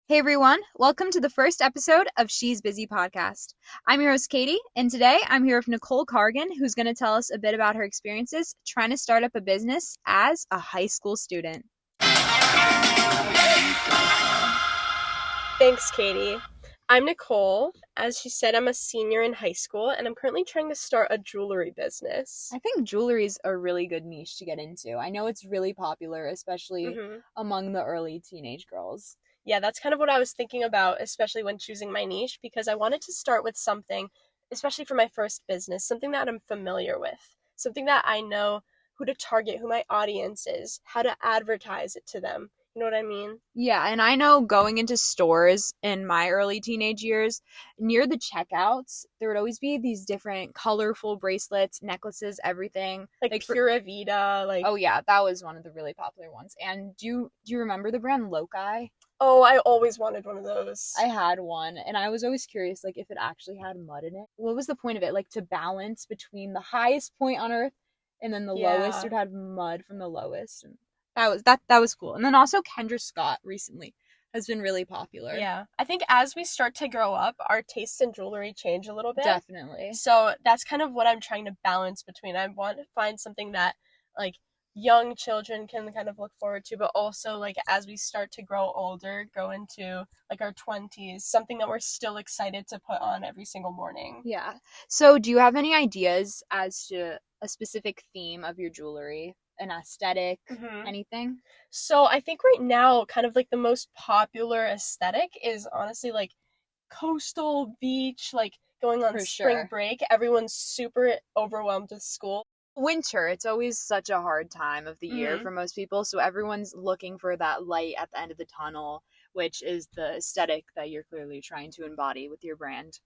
Hey everyone, welcome to the first episode of She's Busy podcast. I'm your host Katie, and today I'm here with Nicole Cargan, who's going to tell us a bit about her experiences trying to start up a business as a high school student. Thanks, Katie. I'm Nicole. As she said, I'm a senior in high school, and I'm currently trying to start a jewelry business. I think jewelry is a really good niche to get into. I know it's really popular, especially among the early teenage girls. Yeah, that's kind of what I was thinking about, especially when choosing my niche, because I wanted to start with something, especially for my first business, something that I'm familiar with, something that I know who to target, who my audience is, how to advertise it to them. You know what I mean? Yeah, and I know going into stores in my early teenage years, near the checkouts, there would always be these different colorful bracelets, necklaces, everything. Like Pura Vida, oh yeah, that was one of the really popular ones. And do you remember the brand Loci? Oh, I always wanted one of those. I had one, and I was always curious, like, if it actually had mud in it. What was the point of it? Like, to balance between the highest point on Earth and then the lowest, it had mud from the lowest. And that was cool. And then also Kendra Scott recently has been really popular. Yeah. I think as we start to grow up, our tastes in jewelry change a little bit. Definitely. So that's kind of what I'm trying to balance between. I want to find something that, like, young children can kind of look forward to, but also, like, as we start to grow older, go into, like, our 20s, something that we're still excited to put on every single morning. Yeah. So do you have any ideas as to a specific theme of your jewelry? An aesthetic, anything? So I think right now, kind of like the most popular aesthetic is honestly like coastal beach, like going on spring break. Everyone's super overwhelmed with school. Winter, it's always such a hard time of the year for most people, so everyone's looking for that light at the end of the tunnel, which is the aesthetic that you're clearly trying to embody with your brand.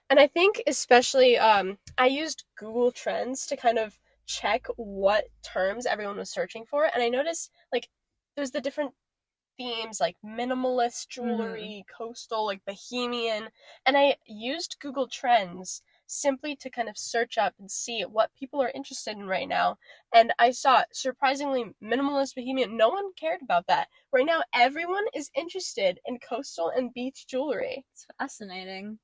And I think especially I used Google Trends to kind of check what terms everyone was searching for, and I noticed like there's the different themes like minimalist jewelry, coastal, like bohemian, and I used Google Trends simply to kind of search up and see what people are interested in right now. And I saw surprisingly minimalist bohemian. No one cared about that. Right now everyone is interested in coastal and beach jewelry. It's fascinating.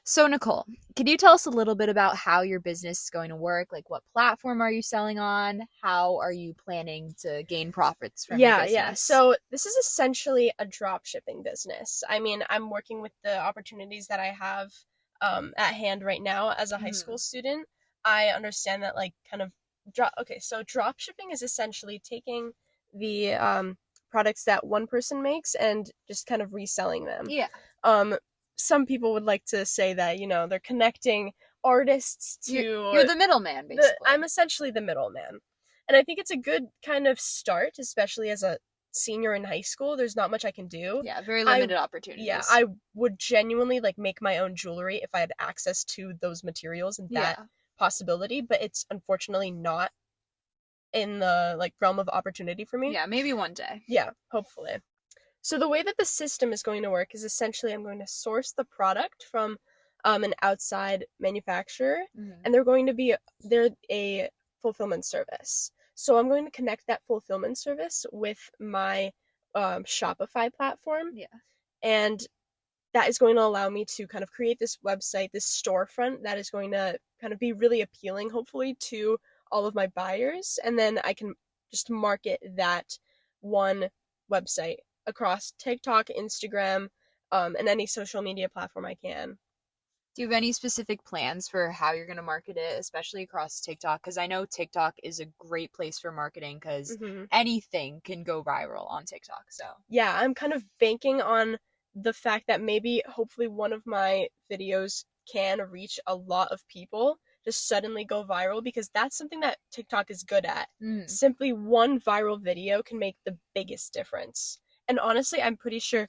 So, Nicole, could you tell us a little bit about how your business is going to work? Like, what platform are you selling on? How are you planning to gain profits from your business? Yeah. So this is essentially a drop shipping business. I mean, I'm working with the opportunities that I have at hand right now as a high school student. I understand that, like, kind of so drop shipping is essentially taking the products that one person makes and just kind of reselling them. Yeah. Some people would like to say that, they're connecting artists to... You're the middleman, basically. I'm essentially the middleman. And I think it's a good kind of start, especially as a senior in high school. There's not much I can do. Yeah, very limited opportunities. Yeah, I would genuinely, like, make my own jewelry if I had access to those materials and that possibility, but it's unfortunately not in the, like, realm of opportunity for me. Yeah, maybe one day. Yeah, hopefully. So the way that the system is going to work is essentially I'm going to source the product from an outside manufacturer, and they're a fulfillment service. So I'm going to connect that fulfillment service with my Shopify platform. Yeah. And that is going to allow me to kind of create this website, this storefront that is going to kind of be really appealing, hopefully, to all of my buyers. And then I can just market that one website across TikTok, Instagram, and any social media platform I can. Do you have any specific plans for how you're going to market it, especially across TikTok? Because I know TikTok is a great place for marketing because anything can go viral on TikTok. So yeah, I'm kind of banking on the fact that maybe hopefully one of my videos can reach a lot of people, just suddenly go viral, because that's something that TikTok is good at. Simply one viral video can make the biggest difference. And honestly, I'm pretty sure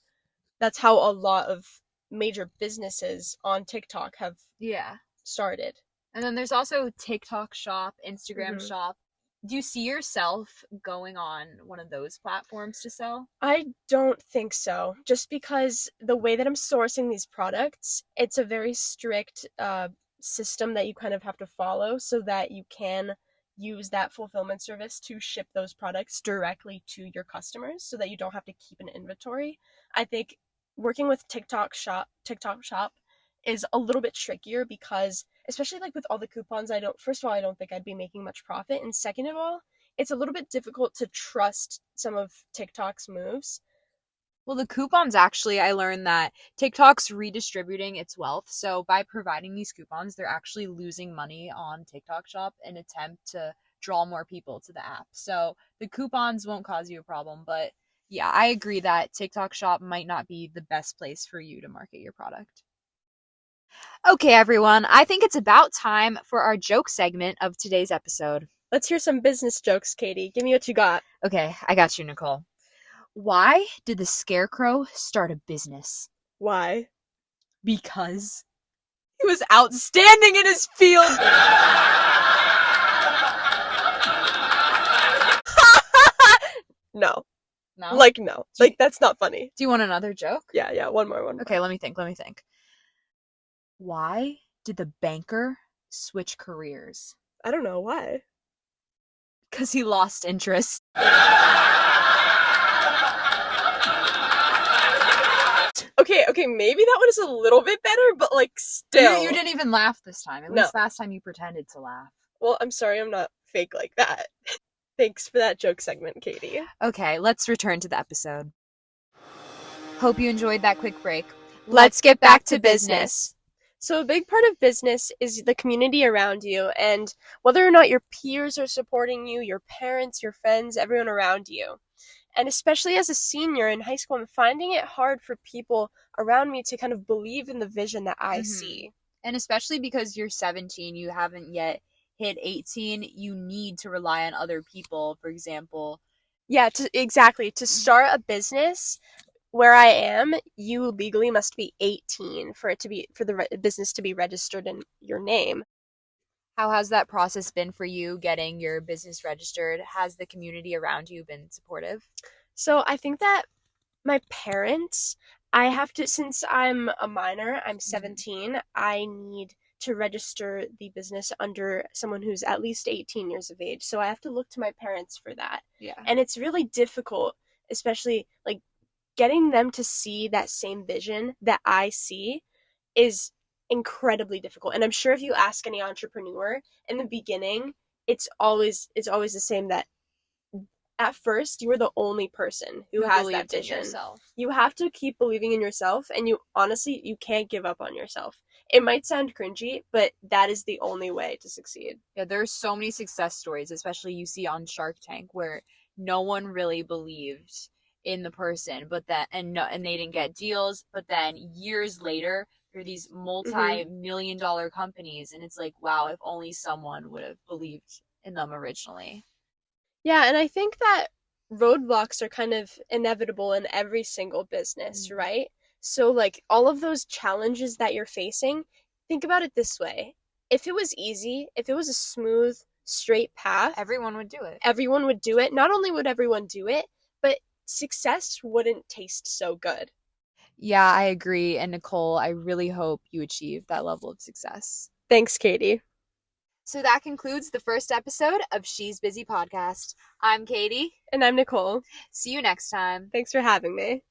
that's how a lot of major businesses on TikTok have started. And then there's also TikTok Shop, Instagram Shop. Do you see yourself going on one of those platforms to sell? I don't think so. Just because the way that I'm sourcing these products, it's a very strict system that you kind of have to follow so that you can use that fulfillment service to ship those products directly to your customers so that you don't have to keep an inventory. I think working with TikTok Shop is a little bit trickier because, especially like with all the coupons, first of all, I don't think I'd be making much profit. And second of all, it's a little bit difficult to trust some of TikTok's moves. Well, the coupons, actually, I learned that TikTok's redistributing its wealth. So by providing these coupons, they're actually losing money on TikTok Shop in an attempt to draw more people to the app. So the coupons won't cause you a problem. But yeah, I agree that TikTok Shop might not be the best place for you to market your product. Okay, everyone, I think it's about time for our joke segment of today's episode. Let's hear some business jokes, Katie. Give me what you got. Okay, I got you, Nicole. Why did the Scarecrow start a business? Why? Because he was outstanding in his field. No. No? No. That's not funny. Do you want another joke? Yeah, one more. Okay, let me think. Why did the banker switch careers? I don't know, why? Because he lost interest. Okay, maybe that one is a little bit better, but still. You didn't even laugh this time. At least last time you pretended to laugh. Well, I'm sorry, I'm not fake like that. Thanks for that joke segment, Katie. Okay, let's return to the episode. Hope you enjoyed that quick break. Let's get back to business. So a big part of business is the community around you, and whether or not your peers are supporting you, your parents, your friends, everyone around you. And especially as a senior in high school, I'm finding it hard for people around me to kind of believe in the vision that I see. And especially because you're 17, you haven't yet hit 18, you need to rely on other people, for example. Yeah, exactly. To start a business where I am, you legally must be 18 for the business to be registered in your name. How has that process been for you getting your business registered? Has the community around you been supportive? So I think that my parents, since I'm a minor, I'm 17, I need to register the business under someone who's at least 18 years of age. So I have to look to my parents for that. Yeah. And it's really difficult, especially getting them to see that same vision that I see is incredibly difficult. And I'm sure if you ask any entrepreneur in the beginning, it's always the same, that at first you are the only person who has that vision. You have to keep believing in yourself, and you can't give up on yourself. It might sound cringy, but that is the only way to succeed. Yeah, there's so many success stories, especially you see on Shark Tank, where no one really believed in the person, and they didn't get deals, but then years later there are these multi-million-dollar companies, and it's like, wow, if only someone would have believed in them originally. Yeah, and I think that roadblocks are kind of inevitable in every single business, right? So all of those challenges that you're facing, think about it this way. If it was easy, if it was a smooth, straight path, everyone would do it. Everyone would do it. Not only would everyone do it, but success wouldn't taste so good. Yeah, I agree. And Nicole, I really hope you achieve that level of success. Thanks, Katie. So that concludes the first episode of She's Busy Podcast. I'm Katie. And I'm Nicole. See you next time. Thanks for having me.